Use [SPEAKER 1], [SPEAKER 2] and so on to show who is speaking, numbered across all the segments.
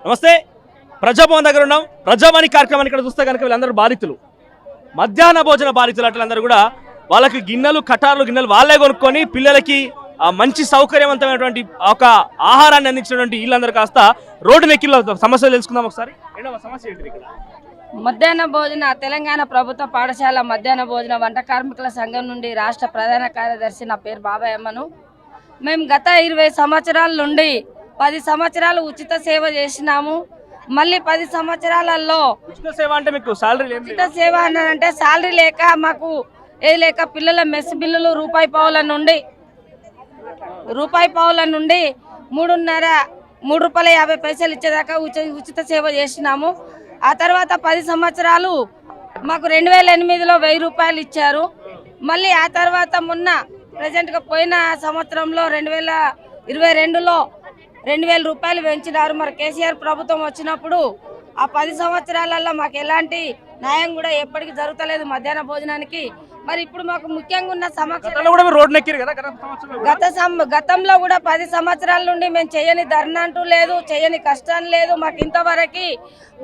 [SPEAKER 1] నమస్తే. ప్రజాభవన్ దగ్గర ఉన్నాం. ప్రజావాణి కార్యక్రమాన్ని ఇక్కడ చూస్తే కనుక వీళ్ళందరూ బాధితులు, మధ్యాహ్న భోజన బాధితులు. అట్లందరూ కూడా వాళ్ళకి గిన్నెలు కటార్లు గిన్నెలు వాళ్ళే కొనుక్కొని పిల్లలకి మంచి సౌకర్యవంతమైనటువంటి ఒక ఆహారాన్ని అందించినటువంటి వీళ్ళందరూ కాస్త రోడ్డు నెక్కిల్లో సమస్యలు తెలుసుకుందాం ఒకసారి. సమస్య ఏంటి ఇక్కడ?
[SPEAKER 2] మధ్యాహ్న భోజన తెలంగాణ ప్రభుత్వ పాఠశాల మధ్యాహ్న భోజన వంట కార్మికుల సంఘం నుండి రాష్ట్ర ప్రధాన కార్యదర్శి. నా పేరు బాబాయ్ అమ్మను. మేము గత 20 సంవత్సరాల నుండి 10 సంవత్సరాలు ఉచిత సేవ చేసినాము. మళ్ళీ 10 సంవత్సరాలలో
[SPEAKER 1] ఉచిత సేవ అంటే మీకు సాలరీ
[SPEAKER 2] ఉచిత సేవ అంటే సాలరీ లేక మాకు ఏ లేక పిల్లల మెస్ బిల్లులు రూపాయి పావుల నుండి 3 రూపాయల 50 పైసలు ఇచ్చేదాకా ఉచిత సేవ చేసినాము. ఆ తర్వాత 10 సంవత్సరాలు మాకు 2008లో 1000 రూపాయలు ఇచ్చారు. మళ్ళీ ఆ తర్వాత మొన్న ప్రజెంట్గా పోయిన సంవత్సరంలో 2022లో 2000 రూపాయలు పెంచినారు. మరి కేసీఆర్ ప్రభుత్వం వచ్చినప్పుడు ఆ 10 సంవత్సరాలలో మాకు ఎలాంటి న్యాయం కూడా ఎప్పటికీ జరుగుతలేదు మధ్యాహ్న భోజనానికి. మరి ఇప్పుడు మాకు ముఖ్యంగా ఉన్న గతంలో కూడా 10 సంవత్సరాల నుండి మేము చేయని ధర్నా అంటూ లేదు, చేయని కష్టం లేదు. మాకు ఇంతవరకు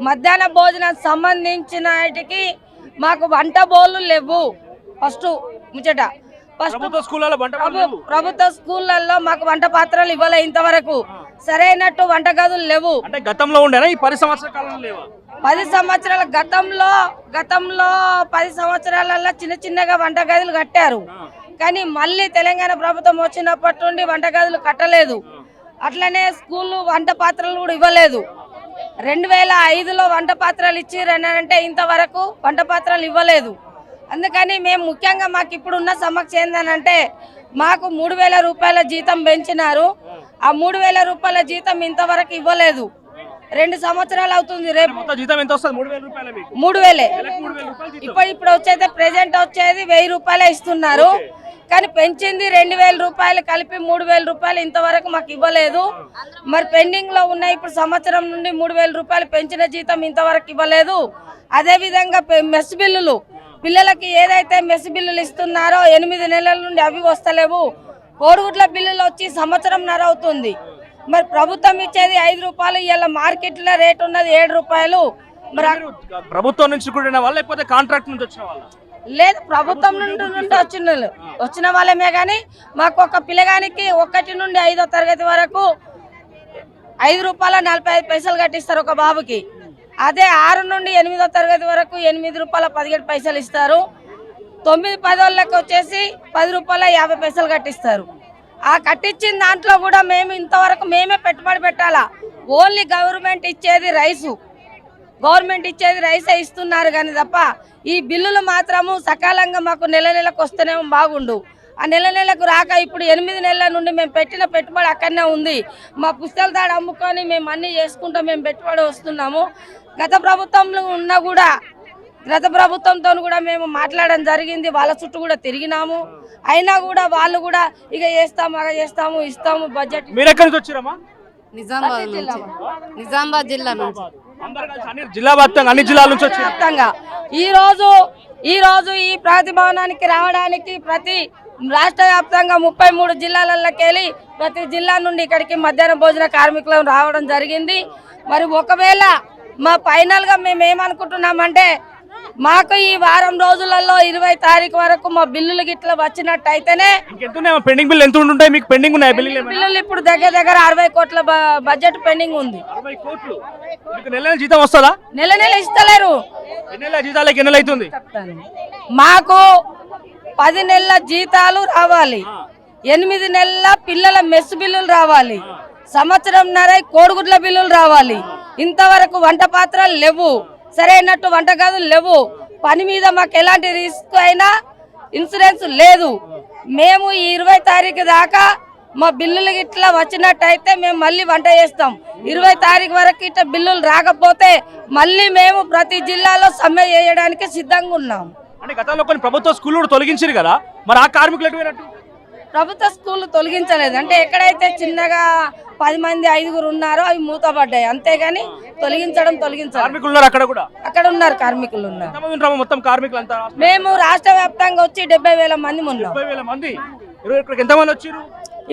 [SPEAKER 2] మధ్యాహ్న భోజనం సంబంధించిన వాటికి మాకు వంట బోళ్ళు లేవు. ఫస్ట్ ముచ్చట ప్రభుత్వ స్కూళ్ళల్లో మాకు వంట పాత్రలు ఇవ్వలే ఇంతవరకు. సరైనట్టు వంట గదులు లేవు.
[SPEAKER 1] అంటే గతంలో ఉండేనా ఈ 10 సంవత్సరాల కాలంలో లేవా?
[SPEAKER 2] 10 సంవత్సరాల గతంలో 10 సంవత్సరాలలో చిన్న చిన్నగా వంట గదులు కట్టారు. కానీ మళ్ళీ తెలంగాణ ప్రభుత్వం వచ్చినప్పటి నుండి వంట గదులు కట్టలేదు. అట్లనే స్కూళ్ళు వంట పాత్రలు కూడా ఇవ్వలేదు. 2005లో వంట పాత్రలు ఇచ్చిరనంటే ఇంతవరకు వంట పాత్రలు ఇవ్వలేదు. అందుకని మేము ముఖ్యంగా మాకు ఇప్పుడున్న సమస్య ఏంటంటే మాకు 3000 రూపాయల జీతం పెంచినారు. ఆ 3000 రూపాయల జీతం ఇంతవరకు ఇవ్వలేదు. 2 సంవత్సరాలు అవుతుంది. రేపు
[SPEAKER 1] జీతం ఎంత వస్తుంది? 3000 రూపాయలు.
[SPEAKER 2] 3000 ఇప్పుడు వచ్చేది ప్రెజెంట్ వచ్చేది 1000 రూపాయలే ఇస్తున్నారు. కానీ పెంచింది 2000 రూపాయలు కలిపి 3000 రూపాయలు ఇంతవరకు మాకు ఇవ్వలేదు. మరి పెండింగ్ లో ఉన్నాయి. ఇప్పుడు సంవత్సరం నుండి 3000 రూపాయలు పెంచిన జీతం ఇంతవరకు ఇవ్వలేదు. అదేవిధంగా మెస్ బిల్లులు పిల్లలకి ఏదైతే మెస్ బిల్లులు ఇస్తున్నారో 8 నెలల నుండి అవి వస్తలేవు. కోడిగుడ్ల బిల్లులు వచ్చి సంవత్సరంన్నర అవుతుంది. మరి ప్రభుత్వం ఇచ్చేది 5 రూపాయలు, ఇలా మార్కెట్లో రేట్ ఉన్నది 7 రూపాయలు. మరి
[SPEAKER 1] ప్రభుత్వం నుంచి కూడా వాళ్ళ లేకపోతే కాంట్రాక్ట్ నుంచి వచ్చిన వాళ్ళ?
[SPEAKER 2] లేదు, ప్రభుత్వం నుండి వచ్చిన వాళ్ళమే. కానీ మాకు ఒక పిల్లగానికి 1 నుండి 5వ తరగతి వరకు 5 రూపాయల 45 పైసలు కట్టిస్తారు ఒక బాబుకి. అదే 6 నుండి 8వ తరగతి వరకు 8 రూపాయల 17 పైసలు ఇస్తారు. 9-10 వాళ్ళకి వచ్చేసి 10 రూపాయల 50 పైసలు కట్టిస్తారు. ఆ కట్టించిన దాంట్లో కూడా మేము ఇంతవరకు మేమే పెట్టుబడి పెట్టాలా. ఓన్లీ గవర్నమెంట్ ఇచ్చేది రైసే ఇస్తున్నారు కానీ తప్ప ఈ బిల్లులు మాత్రము సకాలంగా మాకు నెలకు వస్తేనేమో బాగుండు. ఆ నెలకు రాక ఇప్పుడు 8 నెలల నుండి మేము పెట్టిన పెట్టుబడి అక్కడనే ఉంది. మా పుస్తకాల తాడు అమ్ముకొని మేము అన్నీ చేసుకుంటాం, మేము పెట్టుబడి వస్తున్నాము. గత ప్రభుత్వంతో కూడా మేము మాట్లాడడం జరిగింది. వాళ్ళ చుట్టూ కూడా తిరిగినాము. అయినా కూడా వాళ్ళు కూడా ఇక చేస్తాము ఇస్తాము బడ్జెట్.
[SPEAKER 1] మీరు ఎక్కడి నుంచి వచ్చారమ్మా?
[SPEAKER 2] నిజామాబాద్ జిల్లా నుంచి.
[SPEAKER 1] జిల్లా వ్యాప్తంగా అన్ని జిల్లాల నుంచి
[SPEAKER 2] వ్యాప్తంగా ఈ రోజు ఈ ప్రతిభవనానికి రావడానికి ప్రతి రాష్ట్ర వ్యాప్తంగా 33 జిల్లాలకి వెళ్ళి ప్రతి జిల్లా నుండి ఇక్కడికి మధ్యాహ్న భోజన కార్మికులను రావడం జరిగింది. మరి ఒకవేళ మా ఫైనల్గా మేము ఏమనుకుంటున్నామంటే మాకు ఈ వారం రోజులలో 20 తారీఖు వరకు మా బిల్లులు గిట్లా వచ్చినట్టయితేనే
[SPEAKER 1] పెండింగ్ బిల్లు ఎంత ఉంటాయి మీకు? పెండింగ్ ఉన్నాయి
[SPEAKER 2] బిల్లులు ఇప్పుడు దగ్గర 60 కోట్ల బడ్జెట్ పెండింగ్ ఉంది.
[SPEAKER 1] 60 కోట్లు. నెల జీతం వస్తుందా?
[SPEAKER 2] నెల ఇస్తలేరు.
[SPEAKER 1] జీతాలకి ఎన్ని అవుతుంది?
[SPEAKER 2] మాకు 10 నెలల జీతాలు రావాలి, 8 నెలల పిల్లల మెస్ బిల్లులు రావాలి, సంవత్సరంన్నర కోడిగుడ్ల బిల్లులు రావాలి. ఇంతవరకు వంట పాత్రలు లేవు, సరైనట్టు వంట గదులు లేవు. పని మీద మాకు ఎలాంటి రిస్క్ అయినా ఇన్సూరెన్స్ లేదు. మేము ఈ 20 తారీఖు దాకా మా బిల్లులు ఇట్లా వచ్చినట్టయితే మేము మళ్ళీ వంట చేస్తాం. 20 తారీఖు వరకు ఇట్లా బిల్లులు రాకపోతే మళ్ళీ మేము ప్రతి జిల్లాలో సమ్మె చేయడానికి సిద్ధంగా ఉన్నాం.
[SPEAKER 1] అంటే గతంలో కొన్ని ప్రభుత్వ స్కూళ్ళు తొలగించారు కదా, మరి ఆ కార్మికులు ఎటువైనట్టు?
[SPEAKER 2] ప్రభుత్వ స్కూళ్ళు తొలగించలేదు. అంటే ఎక్కడైతే చిన్నగా 10 మంది 5గురు ఉన్నారో అవి మూతపడ్డాయి, అంతేగాని
[SPEAKER 1] తొలగించారు.
[SPEAKER 2] అక్కడ ఉన్నారు కార్మికులు ఉన్నారు.
[SPEAKER 1] మొత్తం కార్మికులు అంతా
[SPEAKER 2] మేము రాష్ట్ర వ్యాప్తంగా వచ్చి 70,000 మంది ఉన్నాం.
[SPEAKER 1] 70,000 మంది. ఎంతమంది వచ్చారు?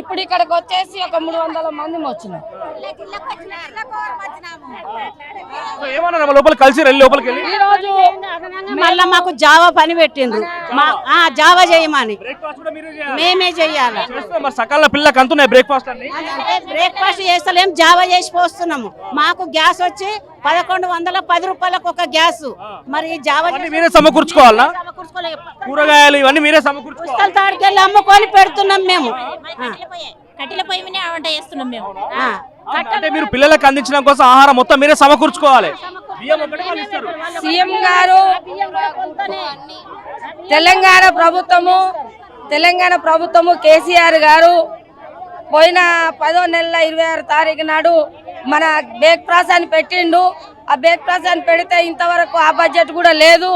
[SPEAKER 2] ఇప్పుడు ఇక్కడికి వచ్చేసి ఒక 300 మంది వచ్చినాం.
[SPEAKER 1] సో ఏమన్నా లోపల కలిసి వెళ్ళి లోపలికి వెళ్ళి
[SPEAKER 2] ఈ రోజు
[SPEAKER 3] మళ్ళా మాకు జావా పని పెట్టిండ్రు. జావా చేయమని
[SPEAKER 1] బ్రేక్ఫాస్ట్ కూడా మీరే చేయాలి.
[SPEAKER 3] మేమే చెయ్యాలి.
[SPEAKER 1] చేస్తే మరి సకాల పిల్లలకు అంతున్నాయి బ్రేక్ఫాస్ట్ అన్ని.
[SPEAKER 3] బ్రేక్ఫాస్ట్ చేస్తలేం, జావా చేసి పోస్తున్నాము. మాకు గ్యాస్ వచ్చి 1110 రూపాయలకు ఒక గ్యాస్. మరి జావా
[SPEAKER 1] అన్ని మీరే సమకూర్చుకోవాలా? కూరగాయలు ఇవన్నీ మీరే సమకూర్చుకోవాలి.
[SPEAKER 3] పుస్తకాల తాడికెళ్ళి అమ్ముకొని పెడుతున్నాం మేము.
[SPEAKER 4] కట్టెల పొయ్యి మీద వంట చేస్తున్నాం మేము.
[SPEAKER 1] అంటే మీరు పిల్లలకు అందించడం కోసం ఆహారం మొత్తం మీరే సమకూర్చుకోవాలి. బియ్యం ఒకటి వాళ్ళు ఇస్తారు.
[SPEAKER 2] సీఎం గారు తెలంగాణ ప్రభుత్వము కేసీఆర్ గారు పోయిన 10వ నెల 26వ తారీఖు నాడు మన బేక్ ప్రాస్ అని పెట్టిండు. ఆ బేక్ ప్రాస్ అని పెడితే ఇంతవరకు ఆ బడ్జెట్ కూడా లేదు.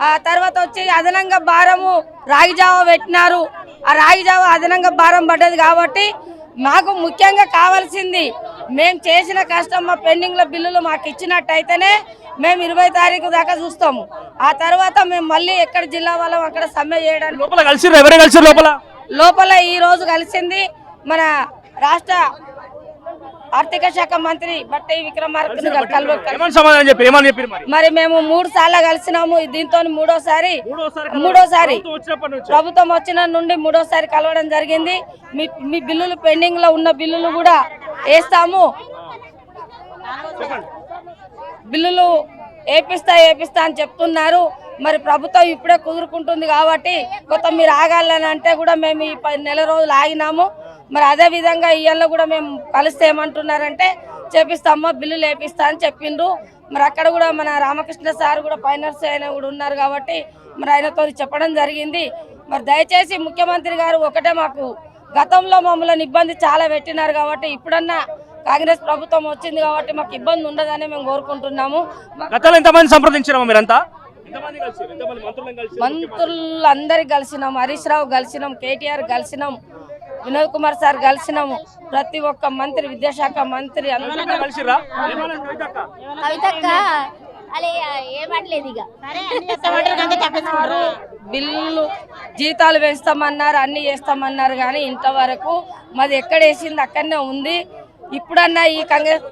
[SPEAKER 2] ఆ తర్వాత వచ్చి అదనంగా భారము రాగి జావా పెట్టినారు. ఆ రాగి జావా అదనంగా భారం పడ్డది కాబట్టి మాకు ముఖ్యంగా కావాల్సింది మేము చేసిన కష్టం, మా పెండింగ్ల బిల్లులు మాకు ఇచ్చినట్టయితేనే మేము 20 తారీఖు దాకా చూస్తాము. ఆ తర్వాత మేము మళ్ళీ ఎక్కడ జిల్లా వాళ్ళం అక్కడ సమ్మె చేయడానికి
[SPEAKER 1] లోపల కలిసి ఎవరే కలిసి
[SPEAKER 2] లోపల ఈ రోజు కలిసింది మన రాష్ట్ర ఆర్థిక శాఖ మంత్రి బట్టి విక్రమార్కను మరి మేము 3 సార్లు కలిసినాము. దీంతో మూడోసారి ప్రభుత్వం వచ్చిన నుండి 3వసారి కలవడం జరిగింది. మీ బిల్లులు పెండింగ్ లో ఉన్న బిల్లులు కూడా వేస్తాము, బిల్లులు ఏపిస్తా అని చెప్తున్నారు. మరి ప్రభుత్వం ఇప్పుడే కుదురుకుంటుంది కాబట్టి కొత్త మీరు ఆగాలని అంటే కూడా మేము ఈ 10 నెల రోజులు ఆగినాము. మరి అదే విధంగా ఇవాళ కూడా మేము కలిస్తే ఏమంటున్నారంటే చేపిస్తామో బిల్లులు వేపిస్తా అని చెప్పిండ్రు. మరి అక్కడ కూడా మన రామకృష్ణ సార్ కూడా ఫైనాన్స్ ఆయన కూడా ఉన్నారు కాబట్టి మరి ఆయనతో చెప్పడం జరిగింది. మరి దయచేసి ముఖ్యమంత్రి గారు ఒకటే, మాకు గతంలో మమ్మల్ని ఇబ్బంది చాలా పెట్టినారు కాబట్టి ఇప్పుడన్నా కాంగ్రెస్ ప్రభుత్వం వచ్చింది కాబట్టి మాకు ఇబ్బంది ఉండదని మేము కోరుకుంటున్నాము. మంత్రులు అందరికి కలిసినాం, హరీష్ రావు కలిసినాం, కేటీఆర్ కలిసినాం, వినోద్ కుమార్ సార్ కలిసినాము. ప్రతి ఒక్క మంత్రి, విద్యాశాఖ మంత్రి బిల్లులు జీతాలు పెంచుతామన్నారు, అన్ని చేస్తామన్నారు కానీ ఇంతవరకు మాది ఎక్కడ వేసింది అక్కడనే ఉంది. ఇప్పుడన్నా ఈ కాంగ్రెస్